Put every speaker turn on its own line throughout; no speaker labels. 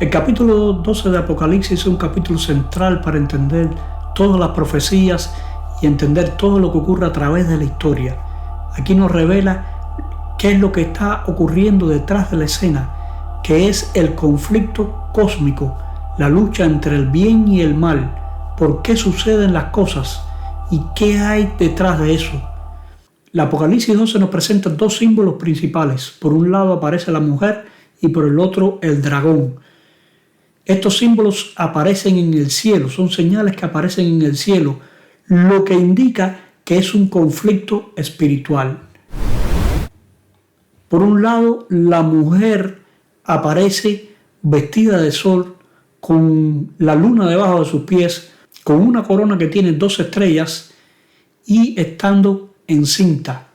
El capítulo 12 de Apocalipsis es un capítulo central para entender todas las profecías y entender todo lo que ocurre a través de la historia. Aquí nos revela qué es lo que está ocurriendo detrás de la escena, que es el conflicto cósmico, la lucha entre el bien y el mal, por qué suceden las cosas y qué hay detrás de eso. La Apocalipsis 12 nos presenta dos símbolos principales. Por un lado aparece la mujer y por el otro el dragón. Estos símbolos aparecen en el cielo, son señales que aparecen en el cielo, lo que indica que es un conflicto espiritual. Por un lado, la mujer aparece vestida de sol, con la luna debajo de sus pies, con una corona que tiene 2 estrellas y estando encinta.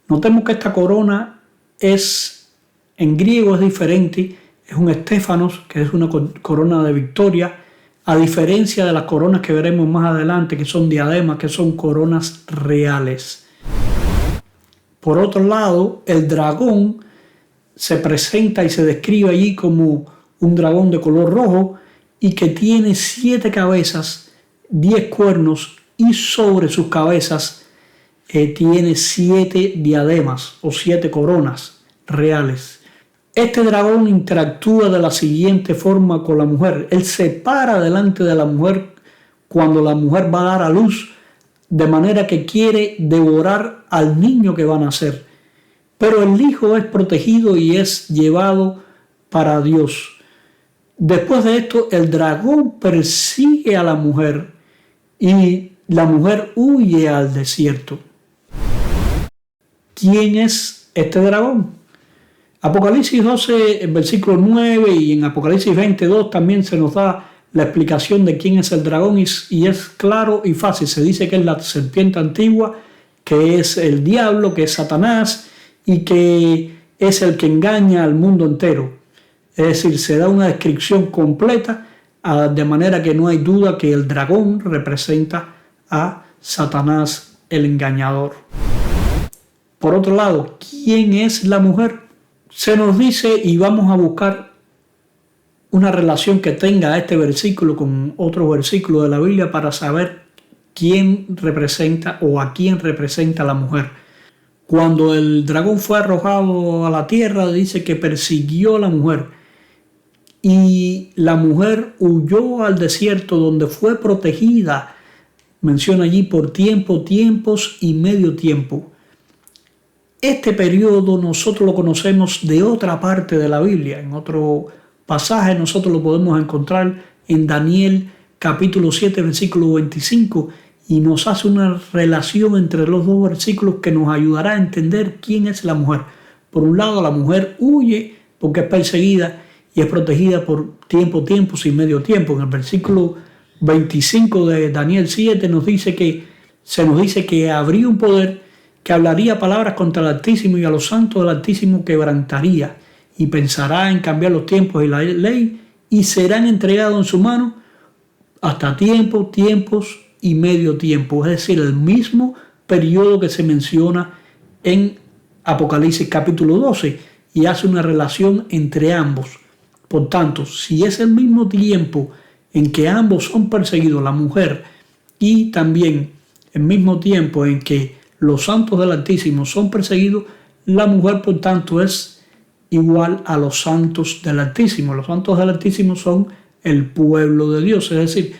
Notemos que esta corona en griego es diferente, es un estéfanos, que es una corona de victoria, a diferencia de las coronas que veremos más adelante, que son diademas, que son coronas reales. Por otro lado, el dragón se presenta y se describe allí como un dragón de color rojo y que tiene 7 cabezas, 10 cuernos y sobre sus cabezas tiene 7 diademas o 7 coronas reales. Este dragón interactúa de la siguiente forma con la mujer. Él se para delante de la mujer cuando la mujer va a dar a luz, de manera que quiere devorar al niño que va a nacer. Pero el hijo es protegido y es llevado para Dios. Después de esto, el dragón persigue a la mujer y la mujer huye al desierto. ¿Quién es este dragón? Apocalipsis 12, versículo 9 y en Apocalipsis 22 también se nos da la explicación de quién es el dragón y es claro y fácil. Se dice que es la serpiente antigua, que es el diablo, que es Satanás y que es el que engaña al mundo entero. Es decir, se da una descripción completa de manera que no hay duda que el dragón representa a Satanás, el engañador. Por otro lado, ¿quién es la mujer? Se nos dice, y vamos a buscar una relación que tenga este versículo con otro versículo de la Biblia para saber quién representa o a quién representa la mujer. Cuando el dragón fue arrojado a la tierra, dice que persiguió a la mujer y la mujer huyó al desierto donde fue protegida. Menciona allí por tiempos y medio tiempo. Este periodo nosotros lo conocemos de otra parte de la Biblia. En otro pasaje nosotros lo podemos encontrar en Daniel capítulo 7 versículo 25 y nos hace una relación entre los dos versículos que nos ayudará a entender quién es la mujer. Por un lado, la mujer huye porque es perseguida y es protegida por tiempos y medio tiempo. En el versículo 25 de Daniel 7 se nos dice que habría un poder que hablaría palabras contra el Altísimo y a los santos del Altísimo quebrantaría y pensará en cambiar los tiempos y la ley y serán entregados en su mano hasta tiempos y medio tiempo, es decir, el mismo periodo que se menciona en Apocalipsis capítulo 12 y hace una relación entre ambos. Por tanto, si es el mismo tiempo en que ambos son perseguidos, la mujer, y también el mismo tiempo en que los santos del Altísimo son perseguidos, la mujer por tanto es igual a los santos del Altísimo. Los santos del Altísimo son el pueblo de Dios, es decir,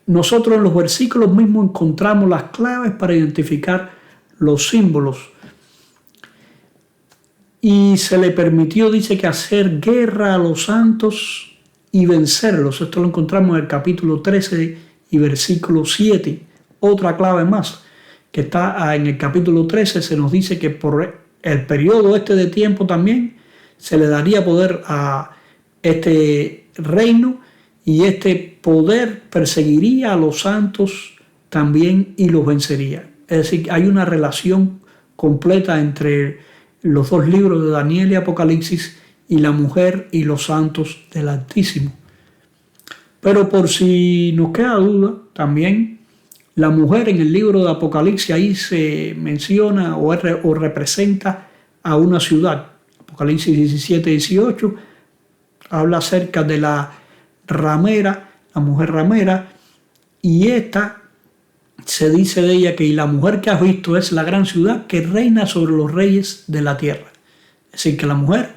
nosotros en los versículos mismos encontramos las claves para identificar los símbolos. Y se le permitió, dice, que hacer guerra a los santos y vencerlos. Esto lo encontramos en el capítulo 13 y versículo 7. Otra clave más que está en el capítulo 13, se nos dice que por el periodo de tiempo también se le daría poder a este reino y este poder perseguiría a los santos también y los vencería. Es decir, hay una relación completa entre los dos libros de Daniel y Apocalipsis y la mujer y los santos del Altísimo. Pero por si nos queda duda, también la mujer en el libro de Apocalipsis ahí se menciona o representa a una ciudad. Apocalipsis 17, 18 habla acerca de la ramera, la mujer ramera, y esta se dice de ella que y la mujer que has visto es la gran ciudad que reina sobre los reyes de la tierra. Es decir, que la mujer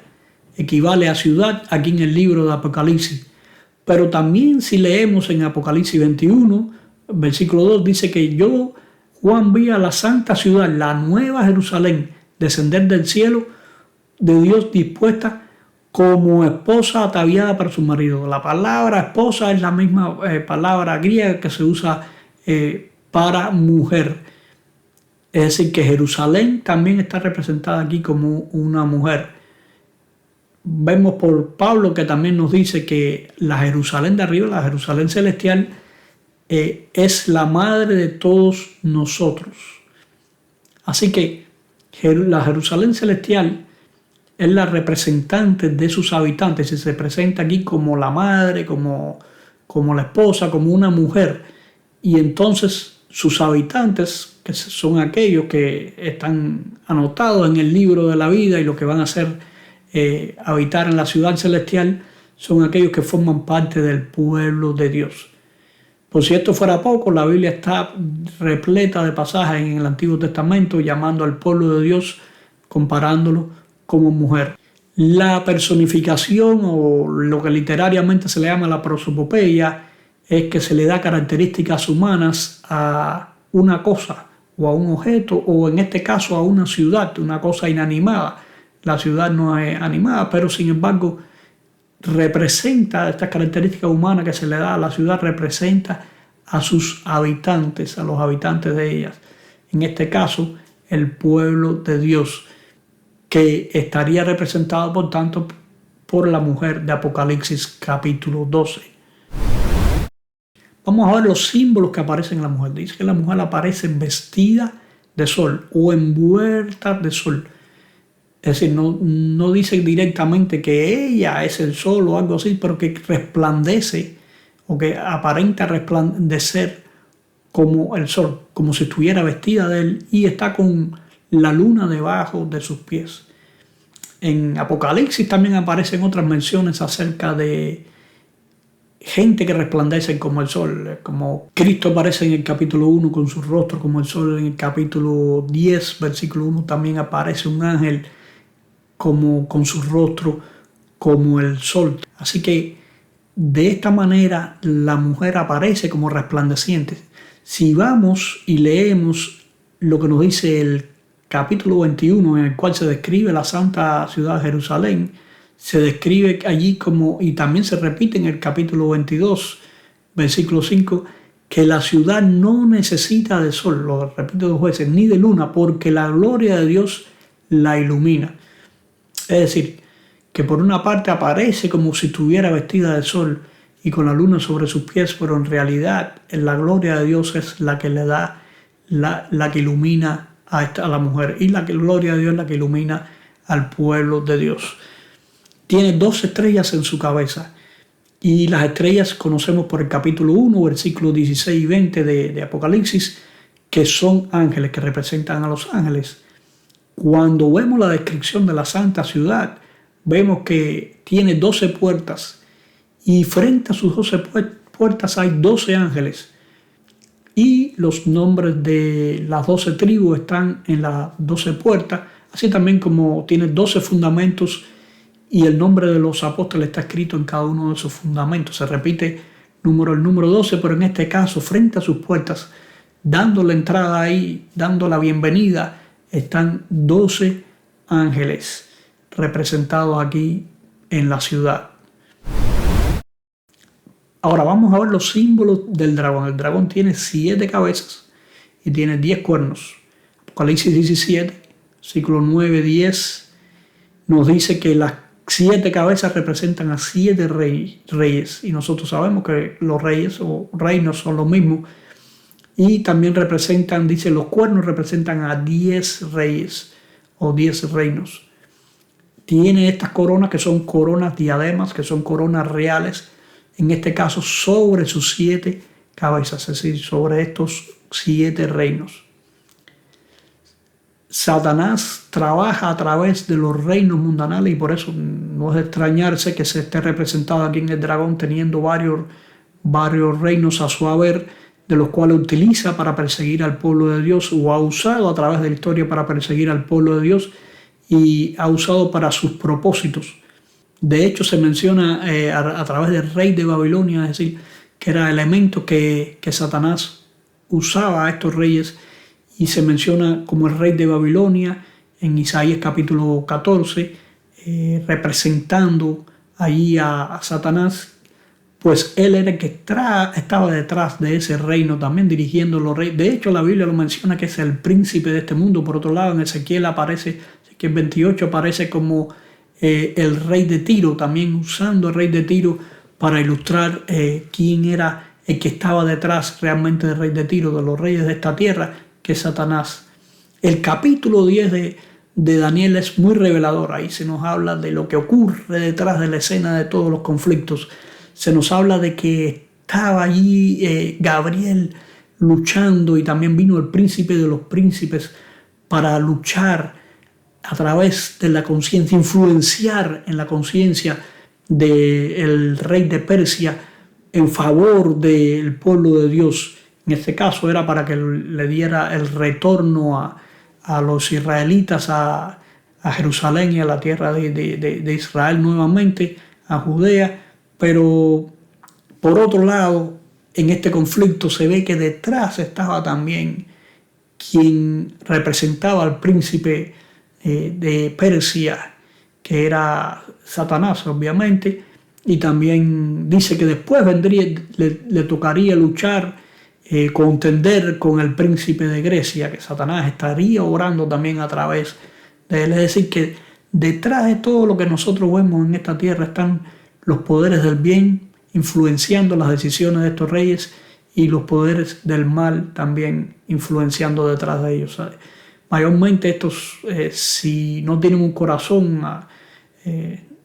equivale a ciudad aquí en el libro de Apocalipsis. Pero también si leemos en Apocalipsis 21, versículo 2, dice que yo, Juan, vi a la santa ciudad, la nueva Jerusalén, descender del cielo de Dios dispuesta como esposa ataviada para su marido. La palabra esposa es la misma palabra griega que se usa para mujer. Es decir, que Jerusalén también está representada aquí como una mujer. Vemos por Pablo que también nos dice que la Jerusalén de arriba, la Jerusalén celestial, es la madre de todos nosotros. Así que la Jerusalén celestial es la representante de sus habitantes y se presenta aquí como la madre, como la esposa, como una mujer. Y entonces sus habitantes, que son aquellos que están anotados en el libro de la vida y lo que van a hacer habitar en la ciudad celestial, son aquellos que forman parte del pueblo de Dios. Por si esto fuera poco, la Biblia está repleta de pasajes en el Antiguo Testamento llamando al pueblo de Dios, comparándolo como mujer. La personificación, o lo que literariamente se le llama la prosopopeia, es que se le da características humanas a una cosa o a un objeto, o en este caso a una ciudad, una cosa inanimada. La ciudad no es animada, pero sin embargo representa estas características humanas que se le da a la ciudad, representa a sus habitantes, a los habitantes de ellas. En este caso, el pueblo de Dios, que estaría representado, por tanto, por la mujer de Apocalipsis capítulo 12. Vamos a ver los símbolos que aparecen en la mujer. Dice que la mujer aparece vestida de sol o envuelta de sol. Es decir, no dice directamente que ella es el sol o algo así, pero que resplandece o que aparenta resplandecer como el sol, como si estuviera vestida de él y está con la luna debajo de sus pies. En Apocalipsis también aparecen otras menciones acerca de gente que resplandece como el sol, como Cristo aparece en el capítulo 1 con su rostro como el sol. En el capítulo 10, versículo 1, también aparece un ángel como con su rostro como el sol. Así que de esta manera la mujer aparece como resplandeciente. Si vamos y leemos lo que nos dice el capítulo 21, en el cual se describe la santa ciudad de Jerusalén, se describe allí como, y también se repite en el capítulo 22, versículo 5, que la ciudad no necesita de sol, lo repito 2 veces, ni de luna, porque la gloria de Dios la ilumina. Es decir, que por una parte aparece como si estuviera vestida de sol y con la luna sobre sus pies, pero en realidad la gloria de Dios es la que le da, la que ilumina a la mujer, y la gloria de Dios es la que ilumina al pueblo de Dios. Tiene 2 estrellas en su cabeza, y las estrellas conocemos por el capítulo 1, versículos 16 y 20 de Apocalipsis, que son ángeles, que representan a los ángeles. Cuando vemos la descripción de la santa ciudad, vemos que tiene 12 puertas, y frente a sus 12 puertas hay 12 ángeles, y los nombres de las 12 tribus están en las 12 puertas, así también como tiene 12 fundamentos, y el nombre de los apóstoles está escrito en cada uno de esos fundamentos. Se repite el número 12, pero en este caso, frente a sus puertas, dando la entrada ahí, dando la bienvenida, están 12 ángeles representados aquí en la ciudad. Ahora vamos a ver los símbolos del dragón. El dragón tiene 7 cabezas y tiene 10 cuernos. Apocalipsis 17, versículo 9, 10, nos dice que las 7 cabezas representan a 7 reyes. Y nosotros sabemos que los reyes o reinos son los mismos. Y también representan, dice, los cuernos representan a 10 reyes o 10 reinos. Tiene estas coronas que son coronas diademas, que son coronas reales, en este caso sobre sus 7 cabezas, es decir, sobre estos 7 reinos. Satanás trabaja a través de los reinos mundanales y por eso no es de extrañarse que se esté representado aquí en el dragón teniendo varios reinos a su haber, de los cuales utiliza para perseguir al pueblo de Dios o ha usado a través de la historia para perseguir al pueblo de Dios y ha usado para sus propósitos. De hecho, se menciona a través del rey de Babilonia, es decir, que era elemento que Satanás usaba a estos reyes, y se menciona como el rey de Babilonia en Isaías capítulo 14, representando allí a Satanás, pues él era el que estaba detrás de ese reino también, dirigiendo los reyes. De hecho, la Biblia lo menciona que es el príncipe de este mundo. Por otro lado, en Ezequiel 28 aparece como el rey de Tiro, también usando el rey de Tiro para ilustrar quién era el que estaba detrás realmente del rey de Tiro, de los reyes de esta tierra, que es Satanás. El capítulo 10 de Daniel es muy revelador. Ahí se nos habla de lo que ocurre detrás de la escena de todos los conflictos. Se nos habla de que estaba allí Gabriel luchando, y también vino el príncipe de los príncipes para luchar a través de la conciencia, influenciar en la conciencia del rey de Persia en favor del pueblo de Dios. En este caso era para que le diera el retorno a los israelitas a Jerusalén y a la tierra de Israel nuevamente, a Judea. Pero por otro lado, en este conflicto se ve que detrás estaba también quien representaba al príncipe de Persia, que era Satanás, obviamente, y también dice que después le tocaría luchar, contender con el príncipe de Grecia, que Satanás estaría orando también a través de él. Es decir, que detrás de todo lo que nosotros vemos en esta tierra están los poderes del bien influenciando las decisiones de estos reyes, y los poderes del mal también influenciando detrás de ellos. Mayormente estos, si no tienen un corazón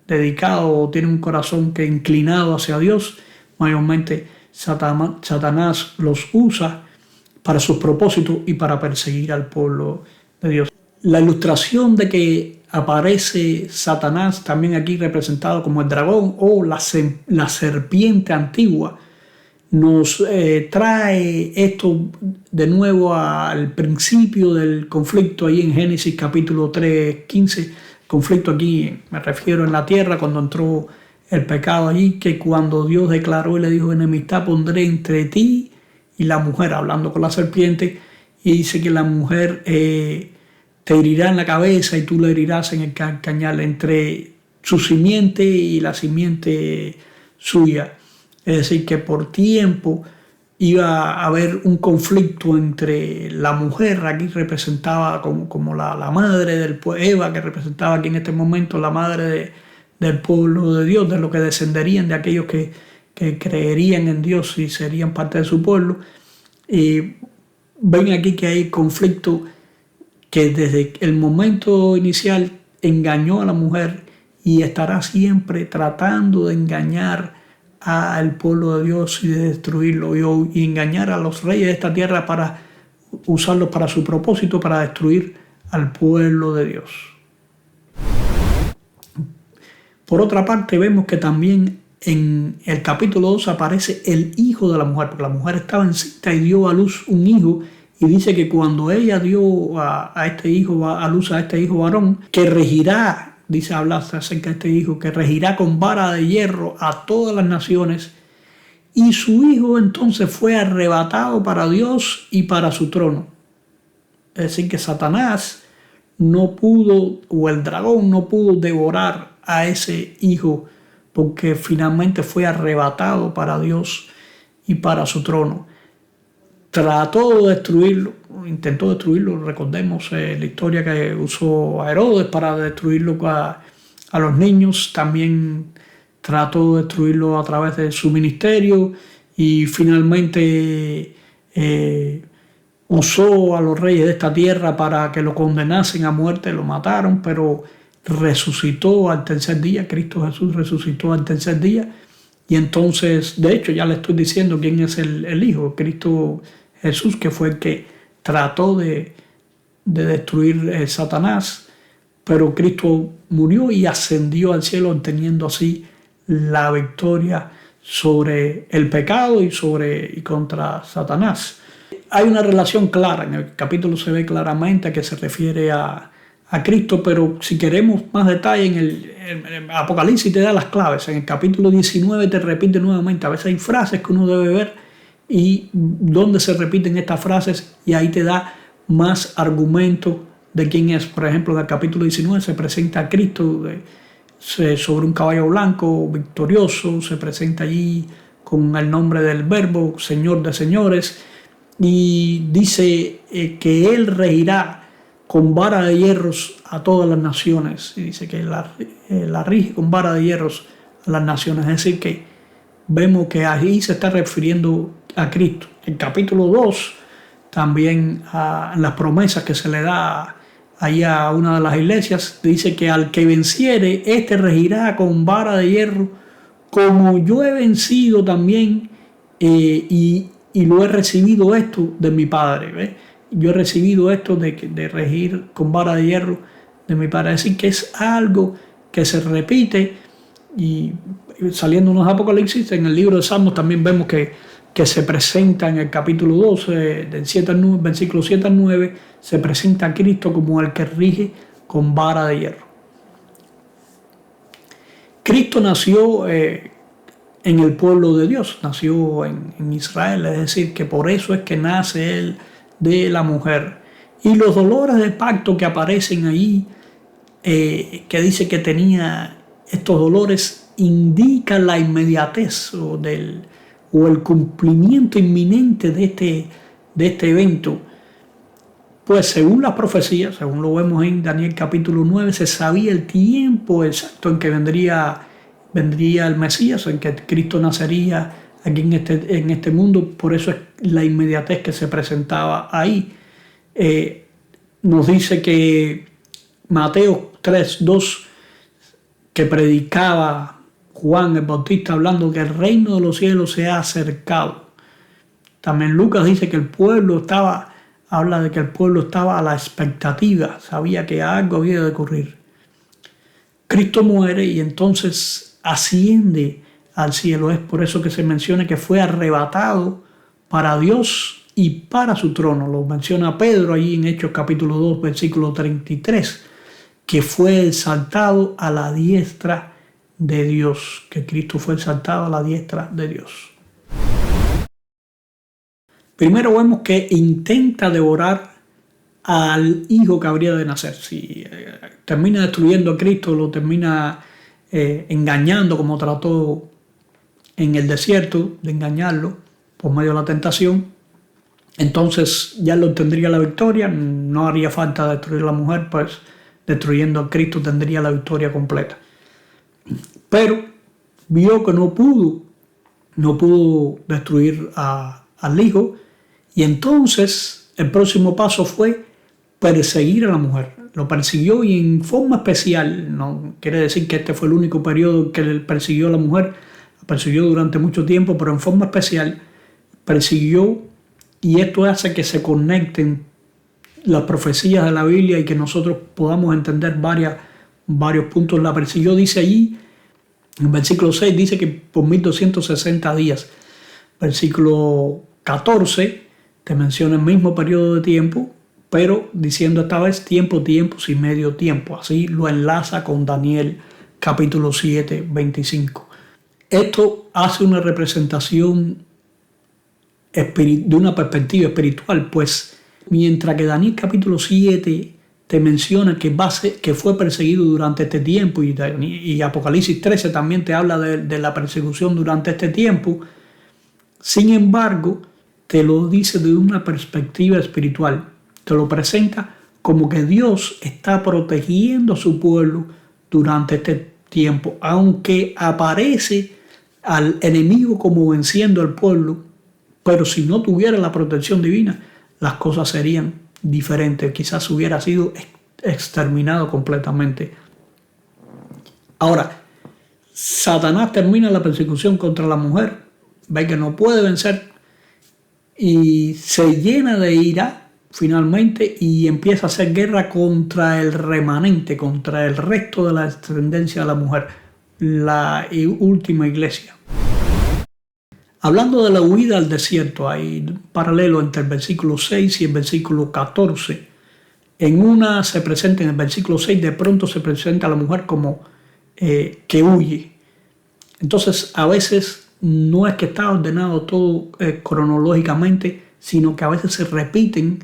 dedicado o tienen un corazón que inclinado hacia Dios, mayormente Satanás los usa para sus propósitos y para perseguir al pueblo de Dios. La ilustración de que aparece Satanás, también aquí representado como el dragón o la serpiente antigua, nos trae esto de nuevo al principio del conflicto ahí en Génesis capítulo 3:15. Conflicto aquí me refiero en la tierra, cuando entró el pecado allí, que cuando Dios declaró y le dijo: enemistad pondré entre ti y la mujer, hablando con la serpiente, y dice que la mujer te herirá en la cabeza y tú le herirás en el cañal, entre su simiente y la simiente suya. Es decir, que por tiempo iba a haber un conflicto entre la mujer, aquí representada como la madre del pueblo, Eva, que representaba aquí en este momento la madre del pueblo de Dios, de los que descenderían de aquellos que creerían en Dios y serían parte de su pueblo. Y ven aquí que hay conflicto que desde el momento inicial engañó a la mujer y estará siempre tratando de engañar al pueblo de Dios y de destruirlo, y engañar a los reyes de esta tierra para usarlos para su propósito, para destruir al pueblo de Dios. Por otra parte, vemos que también en el capítulo 2 aparece el hijo de la mujer, porque la mujer estaba encinta y dio a luz un hijo, y dice que cuando ella dio a este hijo, a luz a este hijo varón, que regirá, dice, habla acerca de este hijo, que regirá con vara de hierro a todas las naciones, y su hijo entonces fue arrebatado para Dios y para su trono. Es decir, que Satanás no pudo, o el dragón no pudo devorar a ese hijo, porque finalmente fue arrebatado para Dios y para su trono. Trató de destruirlo, intentó destruirlo. Recordemos la historia que usó a Herodes para destruirlo a los niños. También trató de destruirlo a través de su ministerio, y finalmente usó a los reyes de esta tierra para que lo condenasen a muerte. Lo mataron, pero resucitó al tercer día. Cristo Jesús resucitó al tercer día, y entonces, de hecho, ya le estoy diciendo quién es el Hijo, Cristo Jesús, que fue el que trató de de destruir Satanás, pero Cristo murió y ascendió al cielo, obteniendo así la victoria sobre el pecado y contra Satanás. Hay una relación clara, en el capítulo se ve claramente que se refiere a Cristo, pero si queremos más detalle, en el Apocalipsis te da las claves. En el capítulo 19 te repite nuevamente. A veces hay frases que uno debe ver y dónde se repiten estas frases, y ahí te da más argumentos de quién es. Por ejemplo, en el capítulo 19 se presenta a Cristo sobre un caballo blanco, victorioso, se presenta allí con el nombre del Verbo, Señor de señores, y dice que Él regirá con vara de hierros a todas las naciones, y dice que la rige con vara de hierros a las naciones. Es decir, que vemos que ahí se está refiriendo a Cristo. En capítulo 2 también en las promesas que se le da ahí a una de las iglesias, dice que al que venciere, este regirá con vara de hierro, como yo he vencido también y lo he recibido esto de mi Padre. ¿Ves? Yo he recibido esto de regir con vara de hierro de mi Padre. Es decir, que es algo que se repite, y saliendo unos Apocalipsis, en el libro de Salmos también vemos que se presenta en el capítulo 12, del 7 al 9, versículo 7 al 9, se presenta a Cristo como el que rige con vara de hierro. Cristo nació en el pueblo de Dios, nació en Israel, es decir, que por eso es que nace Él de la mujer. Y los dolores de pacto que aparecen ahí, que dice que tenía estos dolores, indican la inmediatez o el cumplimiento inminente de este evento. Pues según las profecías, según lo vemos en Daniel capítulo 9, se sabía el tiempo exacto en que vendría el Mesías, en que Cristo nacería aquí en este mundo. Por eso es la inmediatez que se presentaba ahí. Nos dice que Mateo 3:2, que predicaba Juan el Bautista hablando que el reino de los cielos se ha acercado. También Lucas dice que habla de que el pueblo estaba a la expectativa, sabía que algo había de ocurrir. Cristo muere y entonces asciende al cielo. Es por eso que se menciona que fue arrebatado para Dios y para su trono. Lo menciona Pedro ahí en Hechos capítulo 2, versículo 33, que fue exaltado a la diestra de Dios, que Cristo fue exaltado a la diestra de Dios. Primero vemos que intenta devorar al hijo que habría de nacer. Si termina destruyendo a Cristo, lo termina engañando, como trató en el desierto de engañarlo por medio de la tentación, entonces ya lo tendría la victoria. No haría falta destruir a la mujer, pues destruyendo a Cristo tendría la victoria completa. Pero vio que no pudo destruir al hijo, y entonces el próximo paso fue perseguir a la mujer. Lo persiguió, y en forma especial. No quiere decir que este fue el único periodo que él persiguió a la mujer, la persiguió durante mucho tiempo, pero en forma especial persiguió, y esto hace que se conecten las profecías de la Biblia y que nosotros podamos entender varios puntos. La persiguió, dice allí, en versículo 6, dice que por 1260 días. Versículo 14 te menciona el mismo periodo de tiempo, pero diciendo esta vez tiempos y medio tiempo. Así lo enlaza con Daniel capítulo 7, 25. Esto hace una representación de una perspectiva espiritual, pues mientras que Daniel capítulo 7 te menciona que fue perseguido durante este tiempo, y Apocalipsis 13 también te habla de la persecución durante este tiempo, sin embargo, te lo dice de una perspectiva espiritual. Te lo presenta como que Dios está protegiendo a su pueblo durante este tiempo, aunque aparece al enemigo como venciendo al pueblo. Pero si no tuviera la protección divina, las cosas serían diferentes. Quizás hubiera sido exterminado completamente. Ahora, Satanás termina la persecución contra la mujer, ve que no puede vencer y se llena de ira, finalmente y empieza a hacer guerra contra el remanente, contra el resto de la descendencia de la mujer, la última iglesia. Hablando de la huida al desierto, hay un paralelo entre el versículo 6 y el versículo 14. En una se presenta, en el versículo 6, de pronto se presenta a la mujer como que huye. Entonces, a veces no es que está ordenado todo cronológicamente, sino que a veces se repiten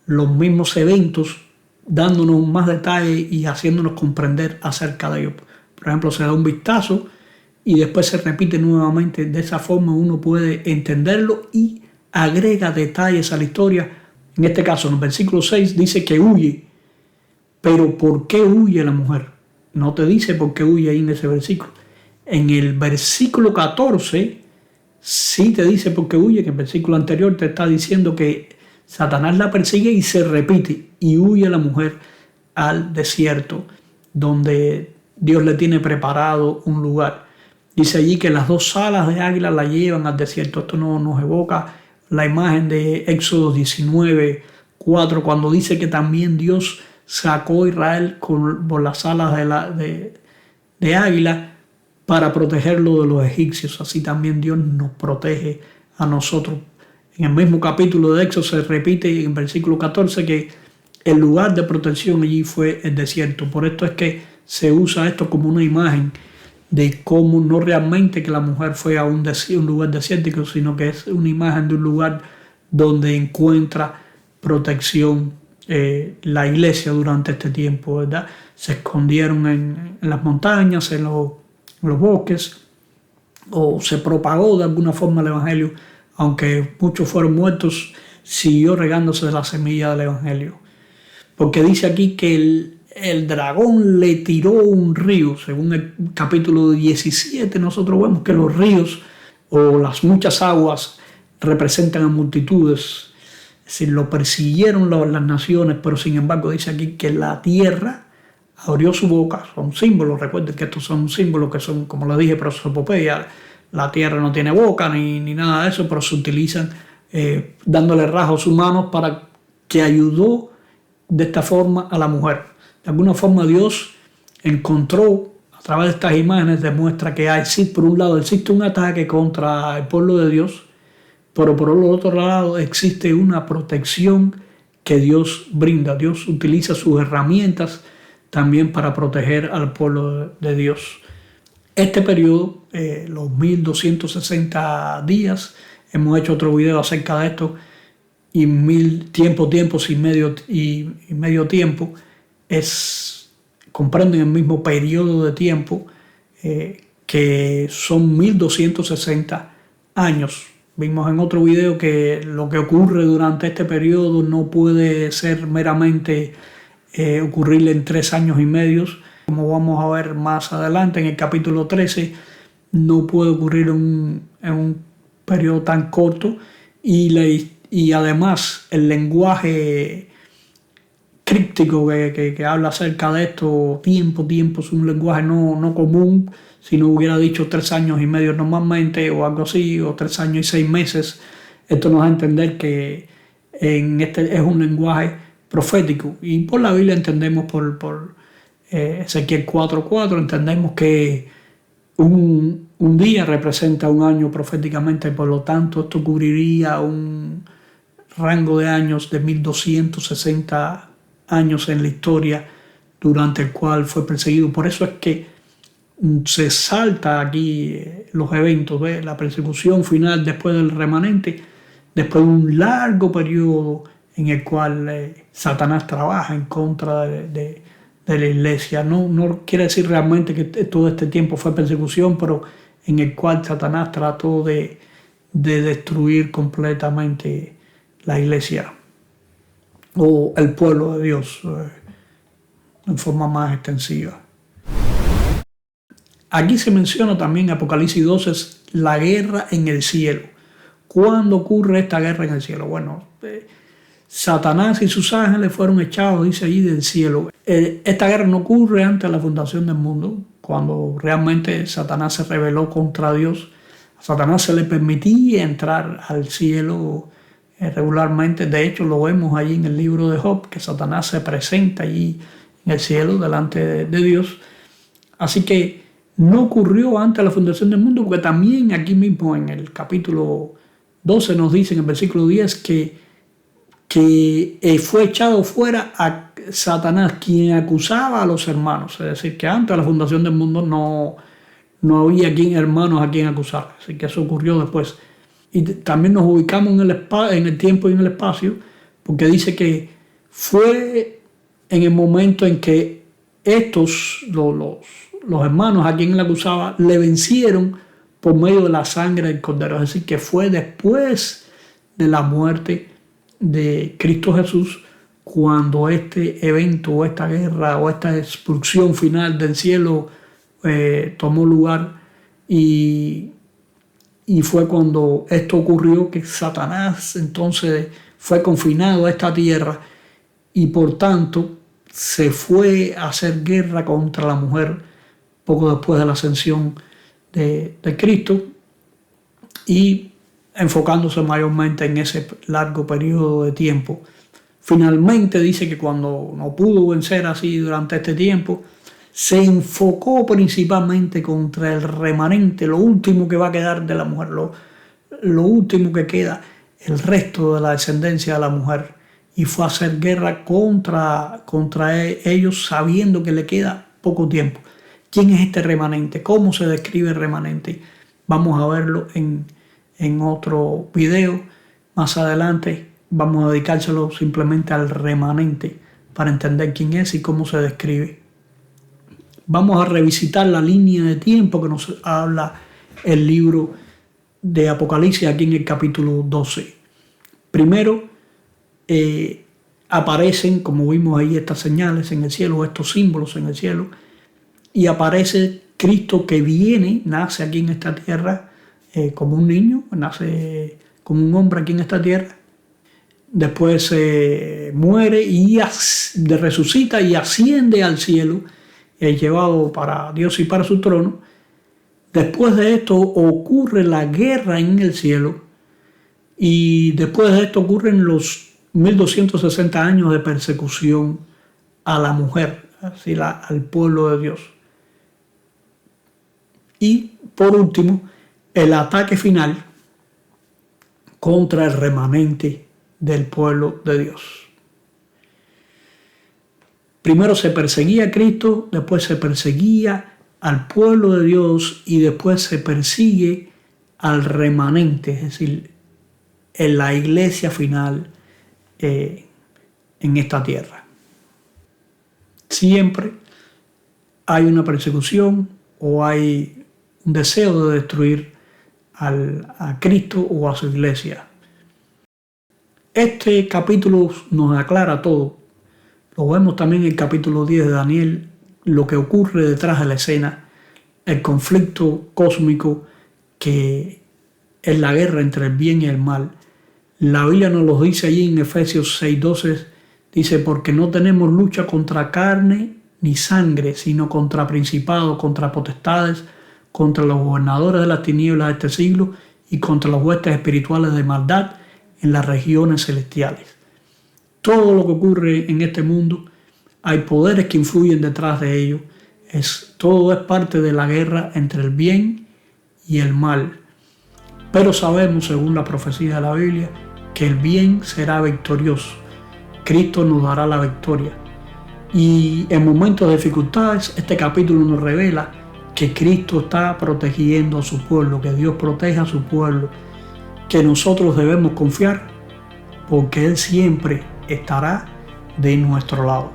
los mismos eventos, dándonos más detalle y haciéndonos comprender acerca de ellos. Por ejemplo, se da un vistazo y después se repite nuevamente. De esa forma uno puede entenderlo y agrega detalles a la historia. En este caso, en el versículo 6 dice que huye. Pero ¿por qué huye la mujer? No te dice por qué huye ahí en ese versículo. En el versículo 14 sí te dice por qué huye, que el versículo anterior te está diciendo que Satanás la persigue y se repite. Y huye la mujer al desierto, donde Dios le tiene preparado un lugar. Dice allí que las 2 alas de águila la llevan al desierto. Esto nos evoca la imagen de Éxodo 19:4, cuando dice que también Dios sacó a Israel por las alas de águila para protegerlo de los egipcios. Así también Dios nos protege a nosotros. En el mismo capítulo de Éxodo se repite en el versículo 14 que el lugar de protección allí fue el desierto. Por esto es que se usa esto como una imagen de cómo no realmente que la mujer fue a un lugar desértico, sino que es una imagen de un lugar donde encuentra protección la iglesia durante este tiempo, ¿verdad? Se escondieron en las montañas, en los bosques, o se propagó de alguna forma el evangelio, aunque muchos fueron muertos, siguió regándose de la semilla del evangelio. Porque dice aquí que el dragón le tiró un río. Según el capítulo 17, nosotros vemos que los ríos o las muchas aguas representan a multitudes. Es decir, lo persiguieron las naciones, pero sin embargo dice aquí que la tierra abrió su boca. Son símbolos, recuerden que estos son símbolos que son, como lo dije, prosopopeya. La tierra no tiene boca ni nada de eso, pero se utilizan dándole rasgos humanos para que ayudó de esta forma a la mujer. De alguna forma Dios encontró, a través de estas imágenes, demuestra que por un lado existe un ataque contra el pueblo de Dios, pero por el otro lado existe una protección que Dios brinda. Dios utiliza sus herramientas también para proteger al pueblo de Dios. Este periodo, los 1260 días, hemos hecho otro video acerca de esto, y tiempos y medio tiempo, comprenden el mismo periodo de tiempo que son 1260 años. Vimos en otro video que lo que ocurre durante este periodo no puede ser meramente ocurrirle en 3 años y medio, como vamos a ver más adelante en el capítulo 13, no puede ocurrir en un periodo tan corto, y además el lenguaje críptico que habla acerca de esto, tiempo, es un lenguaje no común. Si no hubiera dicho 3 años y medio normalmente o algo así, o 3 años y 6 meses, esto nos da a entender que este es un lenguaje profético. Y por la Biblia entendemos, por Ezequiel 4:4, entendemos que un día representa un año proféticamente, por lo tanto esto cubriría un rango de años de 1260 años en la historia durante el cual fue perseguido. Por eso es que se salta aquí los eventos de la persecución final después del remanente, después de un largo periodo en el cual Satanás trabaja en contra de la iglesia. No quiere decir realmente que todo este tiempo fue persecución, pero en el cual Satanás trató de destruir completamente la iglesia o el pueblo de Dios en forma más extensiva. Aquí se menciona también en Apocalipsis 12 la guerra en el cielo. ¿Cuándo ocurre esta guerra en el cielo? Bueno, Satanás y sus ángeles fueron echados, dice allí, del cielo. Esta guerra no ocurre antes de la fundación del mundo, cuando realmente Satanás se rebeló contra Dios. A Satanás se le permitía entrar al cielo regularmente. De hecho, lo vemos allí en el libro de Job, que Satanás se presenta allí en el cielo delante de Dios. Así que no ocurrió antes de la fundación del mundo, porque también aquí mismo en el capítulo 12 nos dice en el versículo 10 que fue echado fuera a Satanás, quien acusaba a los hermanos. Es decir, que antes de la fundación del mundo no había hermanos a quien acusar. Así que eso ocurrió después. Y también nos ubicamos en el tiempo y en el espacio, porque dice que fue en el momento en que los hermanos a quien él acusaba le vencieron por medio de la sangre del Cordero. Es decir, que fue después de la muerte de Cristo Jesús cuando este evento o esta guerra o esta expulsión final del cielo tomó lugar, y fue cuando esto ocurrió, que Satanás entonces fue confinado a esta tierra y por tanto se fue a hacer guerra contra la mujer poco después de la ascensión de Cristo, y enfocándose mayormente en ese largo periodo de tiempo. Finalmente dice que cuando no pudo vencer así durante este tiempo, se enfocó principalmente contra el remanente, lo último que va a quedar de la mujer, lo último que queda, el resto de la descendencia de la mujer, y fue a hacer guerra contra ellos, sabiendo que le queda poco tiempo. ¿Quién es este remanente? ¿Cómo se describe el remanente? Vamos a verlo en otro video más adelante. Vamos a dedicárselo simplemente al remanente para entender quién es y cómo se describe. Vamos a revisitar la línea de tiempo que nos habla el libro de Apocalipsis aquí en el capítulo 12. Primero aparecen, como vimos ahí, estas señales en el cielo, estos símbolos en el cielo, y aparece Cristo que nace aquí en esta tierra como un niño, nace como un hombre aquí en esta tierra. Después muere y resucita y asciende al cielo, llevado para Dios y para su trono. Después de esto ocurre la guerra en el cielo, y después de esto ocurren los 1260 años de persecución a la mujer, así al pueblo de Dios. Y por último, el ataque final contra el remanente del pueblo de Dios. Primero se perseguía a Cristo, después se perseguía al pueblo de Dios y después se persigue al remanente, es decir, en la iglesia final en esta tierra. Siempre hay una persecución o hay un deseo de destruir a Cristo o a su iglesia. Este capítulo nos aclara todo. Lo vemos también en el capítulo 10 de Daniel, lo que ocurre detrás de la escena, el conflicto cósmico que es la guerra entre el bien y el mal. La Biblia nos lo dice allí en Efesios 6:12, dice, porque no tenemos lucha contra carne ni sangre, sino contra principados, contra potestades, contra los gobernadores de las tinieblas de este siglo y contra los huestes espirituales de maldad en las regiones celestiales. Todo lo que ocurre en este mundo, hay poderes que influyen detrás de ello. Todo es parte de la guerra entre el bien y el mal. Pero sabemos, según la profecía de la Biblia, que el bien será victorioso. Cristo nos dará la victoria. Y en momentos de dificultades, este capítulo nos revela que Cristo está protegiendo a su pueblo, que Dios protege a su pueblo, que nosotros debemos confiar porque Él siempre estará de nuestro lado.